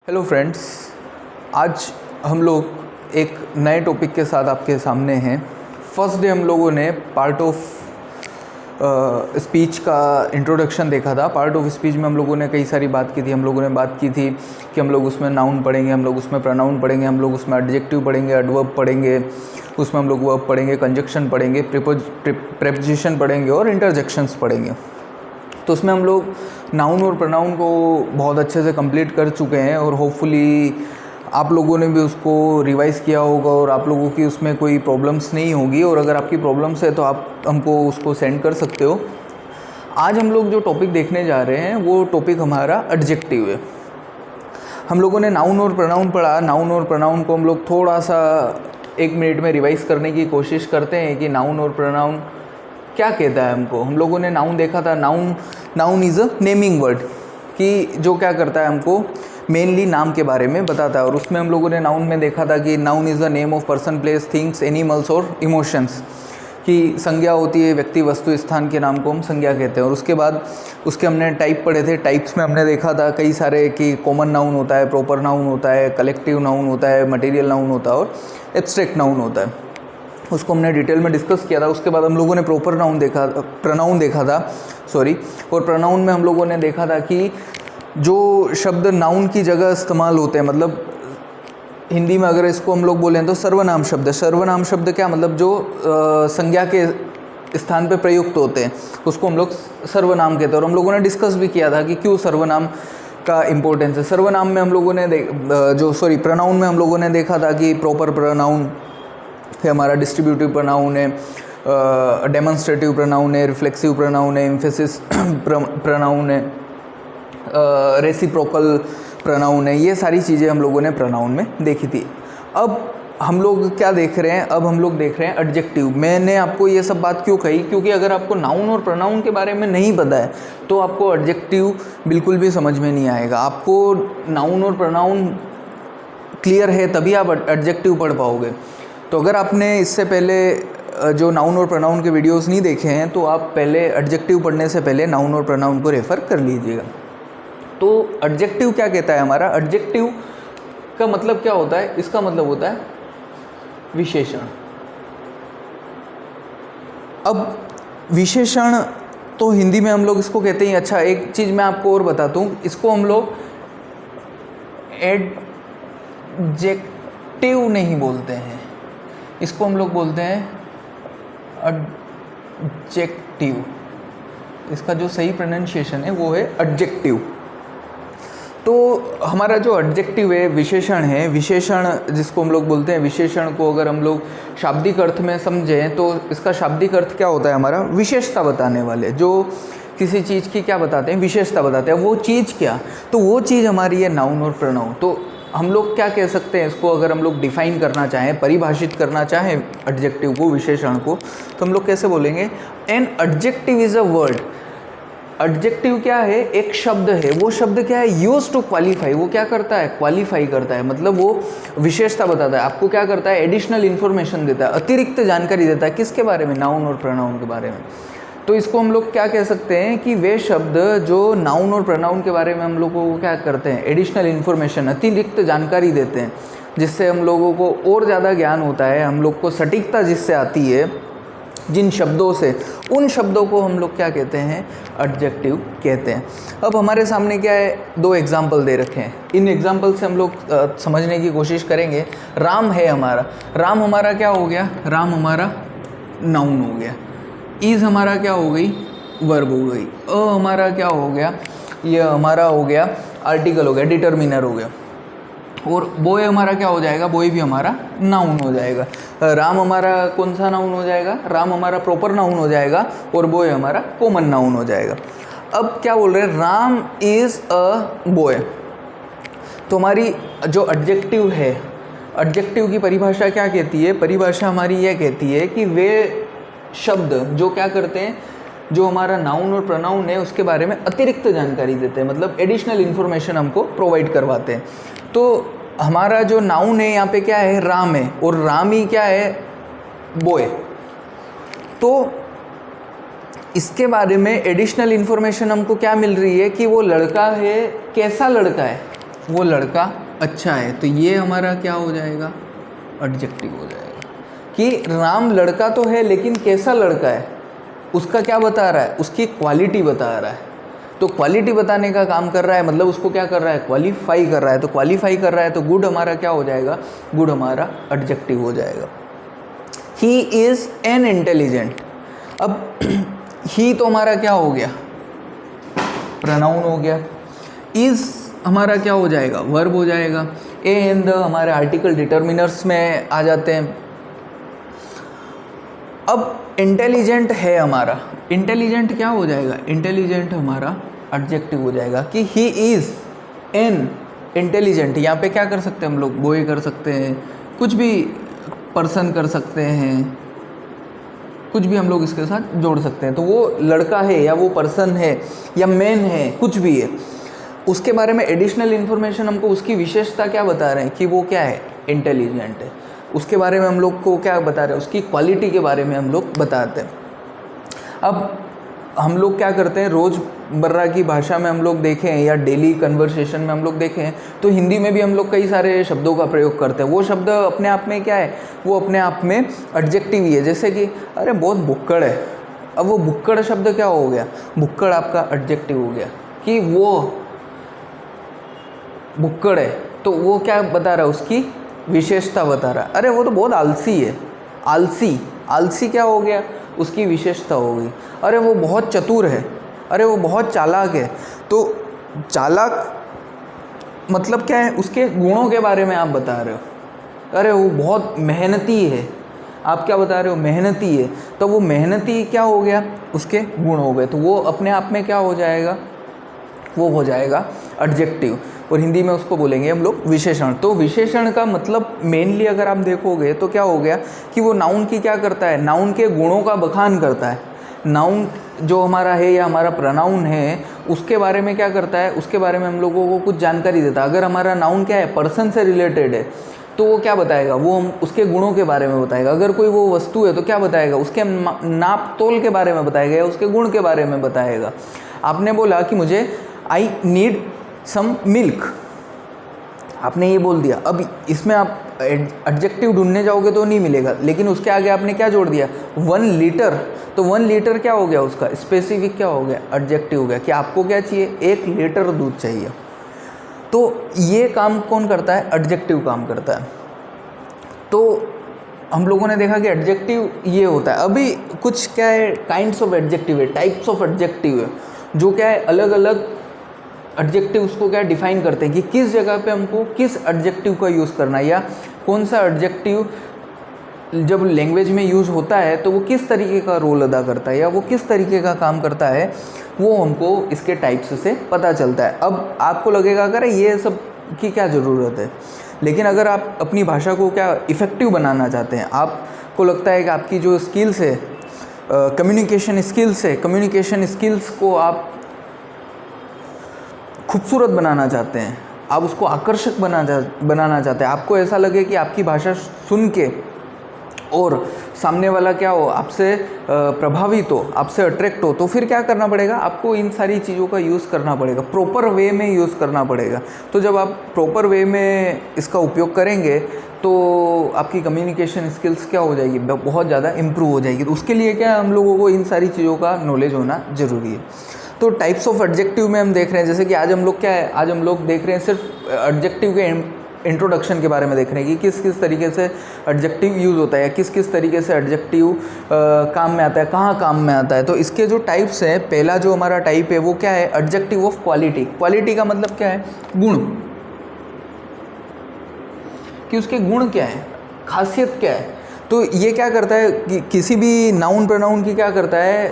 Hello friends, आज हम लोग एक नए टॉपिक के साथ आपके सामने हैं। फर्स्ट डे हम लोगों ने पार्ट ऑफ स्पीच का इंट्रोडक्शन देखा था। पार्ट ऑफ स्पीच में हम लोगों ने कई सारी बात की थी। हम लोगों ने बात की थी कि हम लोग उसमें नाउन पढ़ेंगे, हम लोग उसमें प्रोनाउन पढ़ेंगे, हम लोग उसमें एडजेक्टिव पढ़ेंगे, एडवर्ब पढ़ेंगे, उसमें हम लोग वर्ब पढ़ेंगे, कंजक्शन पढ़ेंगे, प्रीपोजिशन पढ़ेंगे और इंटरजेक्शंस पढ़ेंगे। तो उसमें हम लोग नाउन और प्रोनाउन को बहुत अच्छे से कंप्लीट कर चुके हैं और होपफुली आप लोगों ने भी उसको रिवाइज़ किया होगा और आप लोगों की उसमें कोई प्रॉब्लम्स नहीं होगी। और अगर आपकी प्रॉब्लम्स है तो आप हमको उसको सेंड कर सकते हो। आज हम लोग जो टॉपिक देखने जा रहे हैं वो टॉपिक हमारा एडजेक्टिव है। हम लोगों ने नाउन और प्रोनाउन पढ़ा। नाउन और प्रोनाउन को हम लोग थोड़ा सा 1 मिनट में रिवाइज़ करने की कोशिश करते हैं कि नाउन और प्रोनाउन क्या कहता है हमको। हम लोगों ने नाउन देखा था। Noun is a naming word, कि जो क्या करता है हमको मेनली नाम के बारे में बताता है। और उसमें हम लोगों ने नाउन में देखा था कि noun is the name of person, place, things, animals और इमोशंस, की संज्ञा होती है व्यक्ति, वस्तु, स्थान के नाम को हम संज्ञा कहते हैं। और उसके बाद उसके हमने टाइप पढ़े थे। टाइप्स में हमने देखा था कई सारे कि कॉमन नाउन होता है, प्रॉपर नाउन होता है, कलेक्टिव नाउन होता है, मटेरियल नाउन होता है और एब्स्ट्रैक्ट नाउन होता है। उसको हमने डिटेल में डिस्कस किया था। उसके बाद हम लोगों ने प्रोनाउन देखा था और प्रोनाउन में हम लोगों ने देखा था कि जो शब्द नाउन की जगह इस्तेमाल होते हैं, मतलब हिंदी में अगर इसको हम लोग बोलें तो सर्वनाम शब्द। सर्वनाम शब्द क्या मतलब, जो संज्ञा के स्थान पे प्रयुक्त होते हैं उसको हम लोग सर्वनाम कहते हैं। और हम लोगों ने डिस्कस भी किया था कि क्यों सर्वनाम का इम्पोर्टेंस है। सर्वनाम में हम लोगों ने प्रोनाउन में हम लोगों ने देखा था कि प्रॉपर प्रोनाउन है हमारा, डिस्ट्रीब्यूटिव प्रोनाउन है, डेमोन्स्ट्रेटिव प्रोनाउन है, रिफ्लेक्सिव प्रोनाउन है, एम्फेसिस प्रोनाउन है, रेसिप्रोकल प्रोनाउन है। ये सारी चीज़ें हम लोगों ने प्रोनाउन में देखी थी। अब हम लोग क्या देख रहे हैं, अब हम लोग देख रहे हैं एडजेक्टिव। मैंने आपको ये सब बात क्यों कही, क्योंकि अगर आपको नाउन और प्रोनाउन के बारे में नहीं पता है तो आपको एडजेक्टिव बिल्कुल भी समझ में नहीं आएगा। आपको नाउन और प्रोनाउन क्लियर है तभी आप एडजेक्टिव पढ़ पाओगे। तो अगर आपने इससे पहले जो नाउन और प्रोनाउन के वीडियोस नहीं देखे हैं तो आप पहले एडजेक्टिव पढ़ने से पहले नाउन और प्रोनाउन को रेफ़र कर लीजिएगा। तो एडजेक्टिव क्या कहता है हमारा, एडजेक्टिव का मतलब क्या होता है, इसका मतलब होता है विशेषण। अब विशेषण तो हिंदी में हम लोग इसको कहते हैं। अच्छा, एक चीज़ मैं आपको और बताता हूँ, इसको हम लोग एडजेक्टिव नहीं बोलते हैं, इसको हम लोग बोलते हैं एडजेक्टिव। इसका जो सही प्रोनाउंसिएशन है वो है एडजेक्टिव। तो हमारा जो एडजेक्टिव है विशेषण है, विशेषण जिसको हम लोग बोलते हैं, विशेषण को अगर हम लोग शाब्दिक अर्थ में समझें तो इसका शाब्दिक अर्थ क्या होता है हमारा, विशेषता बताने वाले। जो किसी चीज़ की क्या बताते हैं, विशेषता बताते हैं। वो चीज़ क्या, तो वो चीज़ हमारी है नाउन और प्रोनाउन। तो हम लोग क्या कह सकते हैं इसको, अगर हम लोग डिफ़ाइन करना चाहें, परिभाषित करना चाहें एडजेक्टिव को, विशेषण को, तो हम लोग कैसे बोलेंगे, an adjective is a word. Adjective क्या है, एक शब्द है। वो शब्द क्या है, यूज टू क्वालिफाई। वो क्या करता है, क्वालिफाई करता है, मतलब वो विशेषता बताता है। आपको क्या करता है, एडिशनल इन्फॉर्मेशन देता है, अतिरिक्त जानकारी देता है। किसके बारे में, नाउन और प्रोनाउन के बारे में। तो इसको हम लोग क्या कह सकते हैं कि वे शब्द जो नाउन और प्रोनाउन के बारे में हम लोगों को क्या करते हैं, एडिशनल इन्फॉर्मेशन, अतिरिक्त जानकारी देते हैं, जिससे हम लोगों को और ज़्यादा ज्ञान होता है, हम लोग को सटीकता जिससे आती है जिन शब्दों से, उन शब्दों को हम लोग क्या कहते हैं, एडजेक्टिव कहते हैं। अब हमारे सामने क्या है, 2 एग्जाम्पल दे रखे हैं। इन एग्जाम्पल से हम लोग समझने की कोशिश करेंगे। राम है हमारा, राम हमारा क्या हो गया, राम हमारा नाउन हो गया। इज़ हमारा क्या हो गई, वर्ब हो गई। हमारा क्या हो गया, ये हमारा हो गया आर्टिकल हो गया, डिटर्मिनर हो गया। और बॉय हमारा क्या हो जाएगा, बॉय भी हमारा नाउन हो जाएगा। राम हमारा कौन सा नाउन हो जाएगा, राम हमारा प्रॉपर नाउन हो जाएगा और बॉय हमारा कॉमन नाउन हो जाएगा। अब क्या बोल रहे हैं, राम इज़ अ बॉय। तो हमारी जो एडजेक्टिव है, एडजेक्टिव की परिभाषा क्या कहती है, परिभाषा हमारी यह कहती है कि वे शब्द जो क्या करते हैं, जो हमारा नाउन और प्रोनाउन है उसके बारे में अतिरिक्त जानकारी देते हैं, मतलब एडिशनल इन्फॉर्मेशन हमको प्रोवाइड करवाते हैं। तो हमारा जो नाउन है यहाँ पे क्या है, राम है, और राम ही क्या है, बॉय। तो इसके बारे में एडिशनल इन्फॉर्मेशन हमको क्या मिल रही है कि वो लड़का है, कैसा लड़का है, वो लड़का अच्छा है, तो ये हमारा क्या हो जाएगा, एडजेक्टिव हो जाएगा। कि राम लड़का तो है लेकिन कैसा लड़का है, उसका क्या बता रहा है, उसकी क्वालिटी बता रहा है। तो क्वालिटी बताने का काम कर रहा है, मतलब उसको क्या कर रहा है, क्वालिफाई कर रहा है। तो क्वालिफाई कर रहा है तो गुड हमारा क्या हो जाएगा, गुड हमारा एडजेक्टिव हो जाएगा। He is an intelligent. अब ही तो हमारा क्या हो गया, प्रोनाउन हो गया। इज़ हमारा क्या हो जाएगा, वर्ब हो जाएगा। ए एंड द हमारे आर्टिकल डिटर्मिनर्स में आ जाते हैं। अब इंटेलिजेंट है हमारा, इंटेलिजेंट क्या हो जाएगा, इंटेलिजेंट हमारा एडजेक्टिव हो जाएगा। कि ही इज़ एन इंटेलिजेंट, यहाँ पे क्या कर सकते हैं हम लोग, बॉय कर सकते हैं, कुछ भी पर्सन कर सकते हैं, कुछ भी हम लोग इसके साथ जोड़ सकते हैं। तो वो लड़का है या वो पर्सन है या मैन है, कुछ भी है, उसके बारे में एडिशनल इन्फॉर्मेशन हमको उसकी विशेषता क्या बता रहे हैं कि वो क्या है, इंटेलिजेंट है। उसके बारे में हम लोग को क्या बता रहे हैं, उसकी क्वालिटी के बारे में हम लोग बताते हैं। अब हम लोग क्या करते हैं, रोज़मर्रा की भाषा में हम लोग देखें या डेली कन्वर्सेशन में हम लोग देखें तो हिंदी में भी हम लोग कई सारे शब्दों का प्रयोग करते हैं। वो शब्द अपने आप में क्या है, वो अपने आप में एडजेक्टिव ही है। जैसे कि अरे बहुत भुक्कड़ है, अब वो भुक्कड़ शब्द क्या हो गया, भुक्कड़ आपका एडजेक्टिव हो गया। कि वो भुक्कड़ है तो वो क्या बता रहा है, उसकी विशेषता बता रहा है। अरे वो तो बहुत आलसी है, आलसी, आलसी क्या हो गया, उसकी विशेषता हो गई। अरे वो बहुत चतुर है, अरे वो बहुत चालाक है। तो चालाक मतलब क्या है, उसके गुणों के बारे में आप बता रहे हो। अरे वो बहुत मेहनती है, आप क्या बता रहे हो, मेहनती है। तो वो मेहनती क्या हो गया, उसके गुण हो गए। तो वो अपने आप में क्या हो जाएगा, वो हो जाएगा एडजेक्टिव। और हिंदी में उसको बोलेंगे हम लोग विशेषण। तो विशेषण का मतलब मेनली अगर आप देखोगे तो क्या हो गया कि वो नाउन की क्या करता है, नाउन के गुणों का बखान करता है। नाउन जो हमारा है या हमारा प्रोनाउन है उसके बारे में क्या करता है, उसके बारे में हम लोगों को कुछ जानकारी देता है। अगर हमारा नाउन क्या है, पर्सन से रिलेटेड है तो वो क्या बताएगा, वो हम उसके गुणों के बारे में बताएगा। अगर कोई वो वस्तु है तो क्या बताएगा, उसके नाप तोल के बारे में बताएगा या उसके गुण के बारे में बताएगा। आपने बोला कि मुझे आई नीड सम मिल्क, आपने ये बोल दिया। अब इसमें आप एडजेक्टिव ढूंढने जाओगे तो नहीं मिलेगा, लेकिन उसके आगे आपने क्या जोड़ दिया, 1 लीटर। तो 1 लीटर क्या हो गया, उसका स्पेसिफिक क्या हो गया, एडजेक्टिव हो गया। कि आपको क्या चाहिए, 1 लीटर दूध चाहिए। तो ये काम कौन करता है, एडजेक्टिव काम करता है। तो हम लोगों ने देखा कि एडजेक्टिव ये होता है। अभी कुछ क्या है, काइंड्स ऑफ एडजेक्टिव है, टाइप्स ऑफ एडजेक्टिव है, जो क्या है अलग अलग एडजेक्टिव उसको क्या डिफाइन करते हैं कि किस जगह पे हमको किस एडजेक्टिव का यूज़ करना है, या कौन सा एडजेक्टिव जब लैंग्वेज में यूज़ होता है तो वो किस तरीके का रोल अदा करता है या वो किस तरीके का काम करता है, वो हमको इसके टाइप्स से पता चलता है। अब आपको लगेगा अगर ये सब की क्या ज़रूरत है, लेकिन अगर आप अपनी भाषा को क्या इफ़ेक्टिव बनाना चाहते हैं, आपको लगता है कि आपकी जो स्किल्स है, कम्युनिकेशन स्किल्स है, कम्युनिकेशन स्किल्स को आप खूबसूरत बनाना चाहते हैं, आप उसको आकर्षक बनाना चाहते हैं, आपको ऐसा लगे कि आपकी भाषा सुन के और सामने वाला क्या हो, आपसे प्रभावित हो, आपसे अट्रैक्ट हो, तो फिर क्या करना पड़ेगा, आपको इन सारी चीज़ों का यूज़ करना पड़ेगा, प्रॉपर वे में यूज़ करना पड़ेगा। तो जब आप प्रॉपर वे में इसका उपयोग करेंगे तो आपकी कम्युनिकेशन स्किल्स क्या हो जाएगी, बहुत ज़्यादा इम्प्रूव हो जाएगी। तो उसके लिए क्या हम लोगों को इन सारी चीज़ों का नॉलेज होना ज़रूरी है। तो टाइप्स ऑफ एडजेक्टिव में हम देख रहे हैं, जैसे कि आज हम लोग क्या है, आज हम लोग देख रहे हैं सिर्फ एडजेक्टिव के इंट्रोडक्शन के बारे में देख रहे हैं कि किस किस तरीके से एडजेक्टिव यूज़ होता है या किस किस तरीके से एडजेक्टिव काम में आता है, कहाँ काम में आता है। तो इसके जो टाइप्स हैं, पहला जो हमारा टाइप है वो क्या है, एडजेक्टिव ऑफ क्वालिटी। क्वालिटी का मतलब क्या है, गुण, कि उसके गुण क्या है, खासियत क्या है। तो ये क्या करता है कि किसी भी नाउन प्रोनाउन की क्या करता है,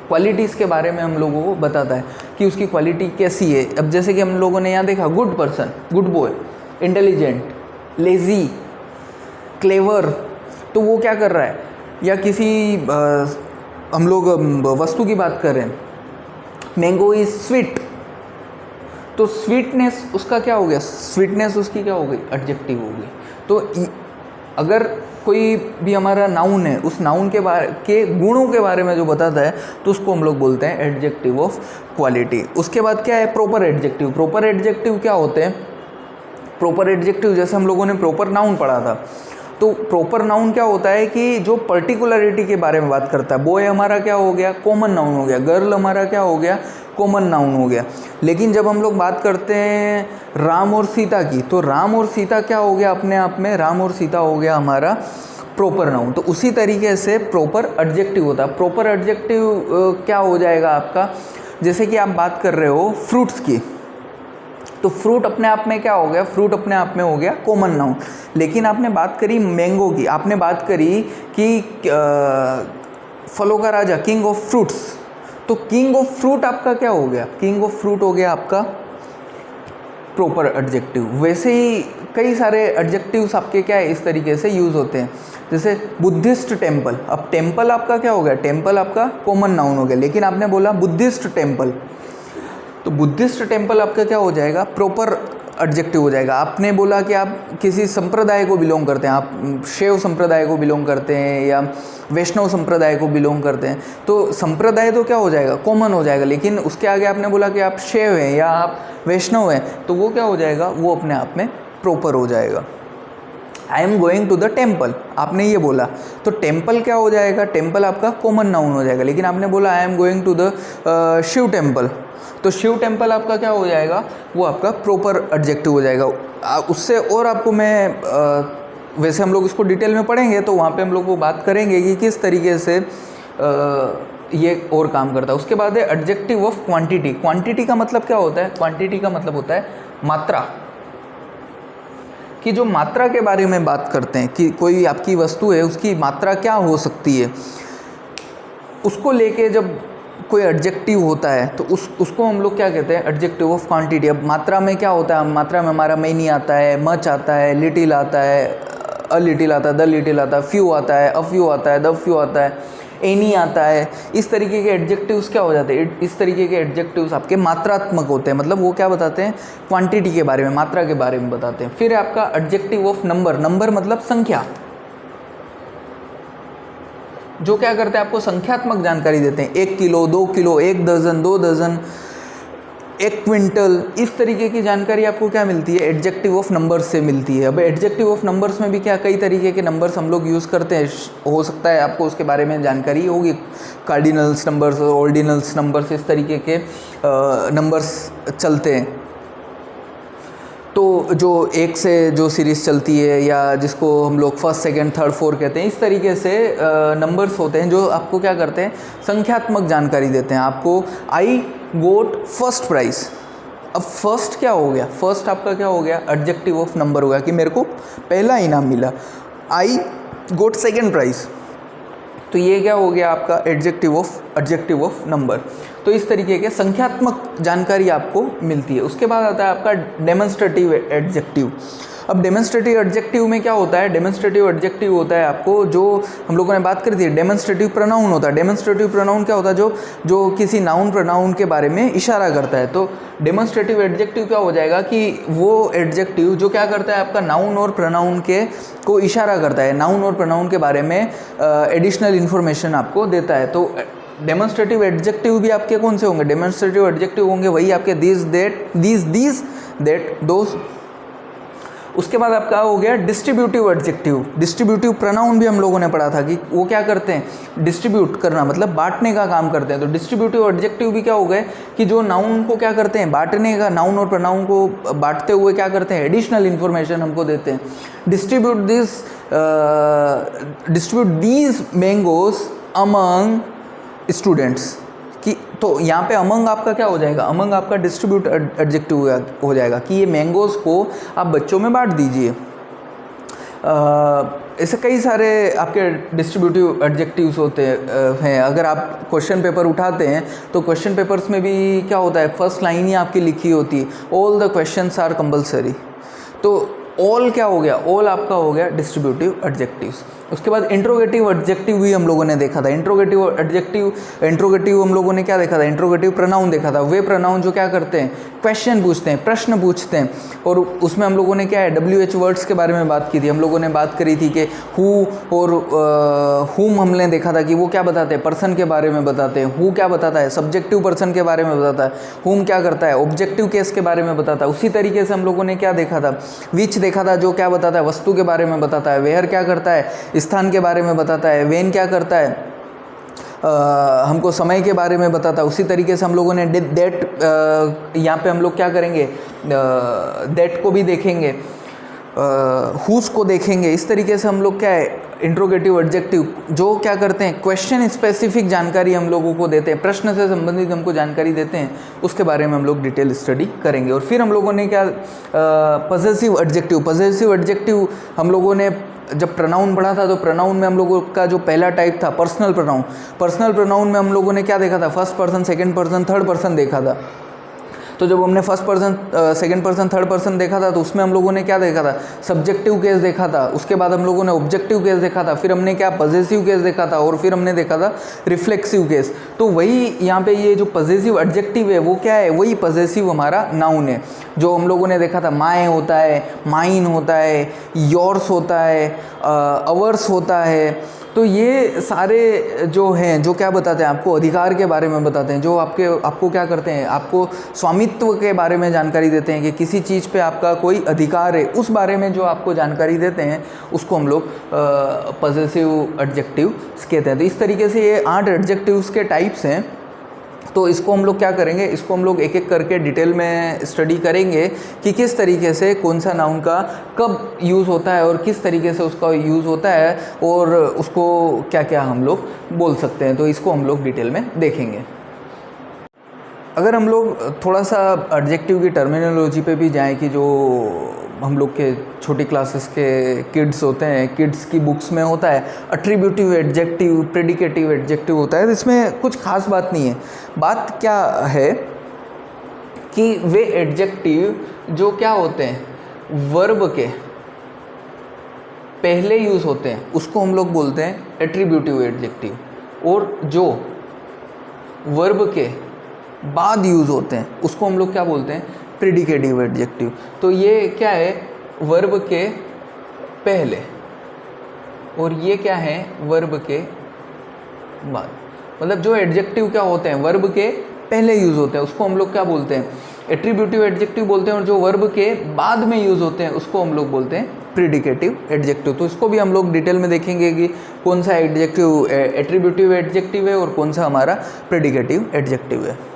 क्वालिटीज़ के बारे में हम लोगों को बताता है कि उसकी क्वालिटी कैसी है। अब जैसे कि हम लोगों ने यहाँ देखा, good person, good boy, intelligent, lazy, clever, तो वो क्या कर रहा है, या किसी हम लोग वस्तु की बात कर रहे हैं, मैंगो इज़ स्वीट, तो स्वीटनेस उसका क्या हो गया, स्वीटनेस उसकी क्या हो गई, एडजेक्टिव हो गई। तो अगर कोई भी हमारा नाउन है, उस नाउन के बारे के गुणों के बारे में जो बताता है तो उसको हम लोग बोलते हैं एडजेक्टिव ऑफ क्वालिटी। उसके बाद क्या है, प्रॉपर एडजेक्टिव। प्रॉपर एडजेक्टिव क्या होते हैं, प्रॉपर एडजेक्टिव जैसे हम लोगों ने प्रॉपर नाउन पढ़ा था, तो प्रॉपर नाउन क्या होता है कि जो पर्टिकुलरिटी के बारे में बात करता है। बॉय हमारा क्या हो गया, कॉमन नाउन हो गया। गर्ल हमारा क्या हो गया, कॉमन नाउन हो गया। लेकिन जब हम लोग बात करते हैं राम और सीता की, तो राम और सीता क्या हो गया अपने आप में, राम और सीता हो गया हमारा प्रॉपर नाउन। तो उसी तरीके से प्रॉपर एडजेक्टिव होता है। प्रॉपर एडजेक्टिव क्या हो जाएगा आपका, जैसे कि आप बात कर रहे हो फ्रूट्स की, तो फ्रूट अपने आप में क्या हो गया, फ्रूट अपने आप में हो गया कॉमन नाउन। लेकिन आपने बात करी मैंगो की, आपने बात करी कि फलों का राजा, किंग ऑफ फ्रूट्स, तो किंग ऑफ फ्रूट आपका क्या हो गया, किंग ऑफ फ्रूट हो गया आपका प्रॉपर एडजेक्टिव। वैसे ही कई सारे एडजेक्टिव्स आपके क्या है इस तरीके से यूज़ होते हैं, जैसे बुद्धिस्ट टेम्पल। अब टेम्पल आपका क्या हो गया, टेम्पल आपका कॉमन नाउन हो गया, लेकिन आपने बोला बुद्धिस्ट टेम्पल, तो बुद्धिस्ट टेम्पल आपका क्या हो जाएगा, प्रॉपर एडजेक्टिव हो जाएगा। आपने बोला कि आप किसी संप्रदाय को बिलोंग करते हैं, आप शैव संप्रदाय को बिलोंग करते हैं या वैष्णव संप्रदाय को बिलोंग करते हैं, तो संप्रदाय तो क्या हो जाएगा, कॉमन हो जाएगा। लेकिन उसके आगे आपने बोला कि आप शैव हैं या आप वैष्णव हैं, तो वो क्या हो जाएगा, वो अपने आप में प्रॉपर हो जाएगा। I am going to the temple, आपने ये बोला, तो टेम्पल क्या हो जाएगा, टेम्पल आपका कॉमन नाउन हो जाएगा। लेकिन आपने बोला I am going to the Shiva temple, तो शिव टेम्पल आपका क्या हो जाएगा, वो आपका प्रॉपर एडजेक्टिव हो जाएगा। उससे और आपको मैं वैसे हम लोग इसको डिटेल में पढ़ेंगे, तो वहाँ पे हम लोग वो बात करेंगे कि किस तरीके से ये और काम करता है। उसके बाद है एडजेक्टिव ऑफ क्वांटिटी। क्वांटिटी का मतलब क्या होता है, क्वांटिटी का मतलब होता है मात्रा, कि जो मात्रा के बारे में बात करते हैं कि कोई आपकी वस्तु है उसकी मात्रा क्या हो सकती है, उसको लेके जब कोई एडजेक्टिव होता है तो उसको हम लोग क्या कहते हैं, एडजेक्टिव ऑफ क्वांटिटी। अब मात्रा में क्या होता है, मात्रा में हमारा मैनी आता है, मच आता है, लिटिल आता है, अ लिटिल आता है, द लिटिल आता है, फ्यू आता है, अ फ्यू आता है, द फ्यू आता है, एनी आता है। इस तरीके के एडजेक्टिव्स क्या हो जाते हैं, इस तरीके के एडजेक्टिव्स आपके मात्रात्मक होते हैं, मतलब वो क्या बताते हैं, क्वांटिटी के बारे में, मात्रा के बारे में बताते हैं। फिर है आपका एडजेक्टिव ऑफ नंबर। नंबर मतलब संख्या, जो क्या करते हैं, आपको संख्यात्मक जानकारी देते हैं। 1 किलो, 2 किलो, 1 दर्जन, 2 दर्जन, 1 क्विंटल, इस तरीके की जानकारी आपको क्या मिलती है, एडजेक्टिव ऑफ नंबर्स से मिलती है। अब एडजेक्टिव ऑफ नंबर्स में भी क्या कई तरीके के नंबर्स हम लोग यूज़ करते हैं, हो सकता है आपको उसके बारे में जानकारी होगी। कार्डिनल्स नंबर्स, ऑर्डिनल्स नंबर्स, इस तरीके के नंबर्स चलते हैं। तो जो 1 से जो सीरीज़ चलती है, या जिसको हम लोग फर्स्ट, सेकंड, थर्ड, फोर्थ कहते हैं, इस तरीके से नंबर्स होते हैं जो आपको क्या करते हैं, संख्यात्मक जानकारी देते हैं आपको। आई गोट फर्स्ट प्राइज़। अब फर्स्ट क्या हो गया, फर्स्ट आपका क्या हो गया, एडजेक्टिव ऑफ नंबर हो गया कि मेरे को पहला इनाम मिला। आई गोट सेकंड प्राइज़, तो ये क्या हो गया आपका एडजेक्टिव ऑफ नंबर। तो इस तरीके के संख्यात्मक जानकारी आपको मिलती है। उसके बाद आता है आपका डेमोन्स्ट्रेटिव एडजेक्टिव। अब डेमोन्स्ट्रेटिव एडजेक्टिव में क्या होता है, डेमोन्स्ट्रेटिव एडजेक्टिव होता है आपको, जो हम लोगों ने बात करी थी, डेमोन्स्ट्रेटिव प्रोनाउन होता है। डेमोन्स्ट्रेटिव प्रोनाउन क्या होता है, जो किसी नाउन प्रोनाउन के बारे में इशारा करता है। तो डेमोन्स्ट्रेटिव एडजेक्टिव क्या हो जाएगा कि वो एडजेक्टिव जो क्या करता है, आपका नाउन और प्रोनाउन के को इशारा करता है, नाउन और प्रोनाउन के बारे में एडिशनल इन्फॉर्मेशन आपको देता है। तो डेमोन्स्ट्रेटिव एडजेक्टिव भी आपके कौन से होंगे, डेमोन्स्ट्रेटिव एडजेक्टिव होंगे वही आपके दिस, दैट, दैट, दोस। उसके बाद आपका हो गया डिस्ट्रीब्यूटिव एडजेक्टिव। डिस्ट्रीब्यूटिव प्रोनाउन भी हम लोगों ने पढ़ा था कि वो क्या करते हैं, डिस्ट्रीब्यूट करना मतलब बांटने का काम करते हैं। तो डिस्ट्रीब्यूटिव एडजेक्टिव भी क्या हो गए कि जो नाउन को क्या करते हैं, बांटने का, नाउन और प्रोनाउन को बांटते हुए क्या करते हैं, एडिशनल इन्फॉर्मेशन हमको देते हैं। Distribute these mangoes among students कि, तो यहाँ पे अमंग आपका क्या हो जाएगा, अमंग आपका डिस्ट्रीब्यूट एडजेक्टिव हो जाएगा कि ये मैंगोज़ को आप बच्चों में बांट दीजिए। ऐसे कई सारे आपके डिस्ट्रीब्यूटिव एडजेक्टिव्स होते हैं। अगर आप क्वेश्चन पेपर उठाते हैं तो क्वेश्चन पेपर्स में भी क्या होता है, फर्स्ट लाइन ही आपकी लिखी होती है, all the questions are compulsory. तो ऑल क्या हो गया, ऑल आपका हो गया डिस्ट्रीब्यूटिव एडजेक्टिव्स। उसके बाद इंट्रोगेटिव एडजेक्टिव भी हम लोगों ने देखा था। इंट्रोगेटिव हम लोगों ने क्या देखा था, इंट्रोगेटिव प्रोनाउन देखा था। वे प्रोनाउन जो क्या करते हैं, क्वेश्चन पूछते हैं, प्रश्न पूछते हैं। और उसमें हम लोगों ने क्या है, WH वर्ड्स के बारे में बात की थी। हम लोगों ने बात करी थी कि हु और हुम हमने देखा था कि वो क्या बताते हैं, पर्सन के बारे में बताते हैं। हु क्या बताता है, सब्जेक्टिव पर्सन के बारे में बताता है। हुम क्या करता है, ऑब्जेक्टिव केस के बारे में बताता है। उसी तरीके से हम लोगों ने क्या देखा था, विच देखा था, जो क्या बताता है, वस्तु के बारे में बताता है। वेयर क्या करता है, स्थान के बारे में बताता है। वेन क्या करता है, हमको समय के बारे में बताता है। उसी तरीके से हम लोगों ने दैट, यहाँ पे हम लोग क्या करेंगे, दैट को भी देखेंगे, हुज को देखेंगे। इस तरीके से हम लोग क्या है, इंट्रोगेटिव एडजेक्टिव जो क्या करते हैं, क्वेश्चन स्पेसिफिक जानकारी हम लोगों को देते हैं, प्रश्न से संबंधित हमको जानकारी देते हैं, उसके बारे में हम लोग डिटेल स्टडी करेंगे। और फिर हम लोगों ने क्या, पजेसिव एडजेक्टिव हम लोगों ने जब प्रोनाउन पढ़ा था, तो प्रोनाउन में हम लोगों का जो पहला टाइप था पर्सनल प्रोनाउन में हम लोगों ने क्या देखा था, first person, second person, third person देखा था। तो जब हमने first person, second person, third person देखा था, तो उसमें हम लोगों ने क्या देखा था, सब्जेक्टिव केस देखा था। उसके बाद हम लोगों ने ऑब्जेक्टिव केस देखा था। फिर हमने क्या, पजेसिव केस देखा था। और फिर हमने देखा था रिफ्लेक्सिव केस। तो वही यहाँ पे ये जो पजेसिव एडजेक्टिव है वो क्या है, वही पजेसिव हमारा नाउन है। जो हम लोगों ने देखा था, माय होता है, माइन होता है, योर्स होता है, अवर्स होता है। तो ये सारे जो हैं, जो क्या बताते हैं, आपको अधिकार के बारे में बताते हैं। जो आपको क्या करते हैं, आपको स्वामित्व के बारे में जानकारी देते हैं कि किसी चीज़ पे आपका कोई अधिकार है, उस बारे में जो आपको जानकारी देते हैं, उसको हम लोग पजेसिव एडजेक्टिव्स कहते हैं। तो इस तरीके से ये 8 एडजेक्टिव्स के टाइप्स हैं। तो इसको हम लोग क्या करेंगे, इसको हम लोग एक एक करके डिटेल में स्टडी करेंगे कि किस तरीके से कौन सा नाउन का कब यूज़ होता है और किस तरीके से उसका यूज़ होता है और उसको क्या क्या हम लोग बोल सकते हैं। तो इसको हम लोग डिटेल में देखेंगे। अगर हम लोग थोड़ा सा एडजेक्टिव की टर्मिनोलॉजी पे भी जाएं कि जो हम लोग के छोटी क्लासेस के किड्स होते हैं, किड्स की बुक्स में होता है एट्रीब्यूटिव एडजेक्टिव, प्रेडिकेटिव एडजेक्टिव होता है। तो इसमें कुछ खास बात नहीं है। बात क्या है कि वे एडजेक्टिव जो क्या होते हैं, वर्ब के पहले यूज़ होते हैं, उसको हम लोग बोलते हैं एट्रीब्यूटिव एडजेक्टिव। और जो वर्ब के बाद यूज़ होते हैं, उसको हम लोग क्या बोलते हैं, प्रेडिकेटिव एडजेक्टिव। तो ये क्या है, वर्ब के पहले, और ये क्या है, वर्ब के बाद। मतलब जो एडजेक्टिव क्या होते हैं, वर्ब के पहले यूज़ होते हैं, उसको हम लोग क्या बोलते हैं, एट्रीब्यूटिव एडजेक्टिव बोलते हैं। और जो वर्ब के बाद में यूज़ होते हैं, उसको हम लोग बोलते हैं प्रेडिकेटिव एडजेक्टिव। तो इसको भी हम लोग डिटेल में देखेंगे कि कौन सा एडजेक्टिव एट्रीब्यूटिव एडजेक्टिव है और कौन सा हमारा प्रेडिकेटिव एडजेक्टिव है।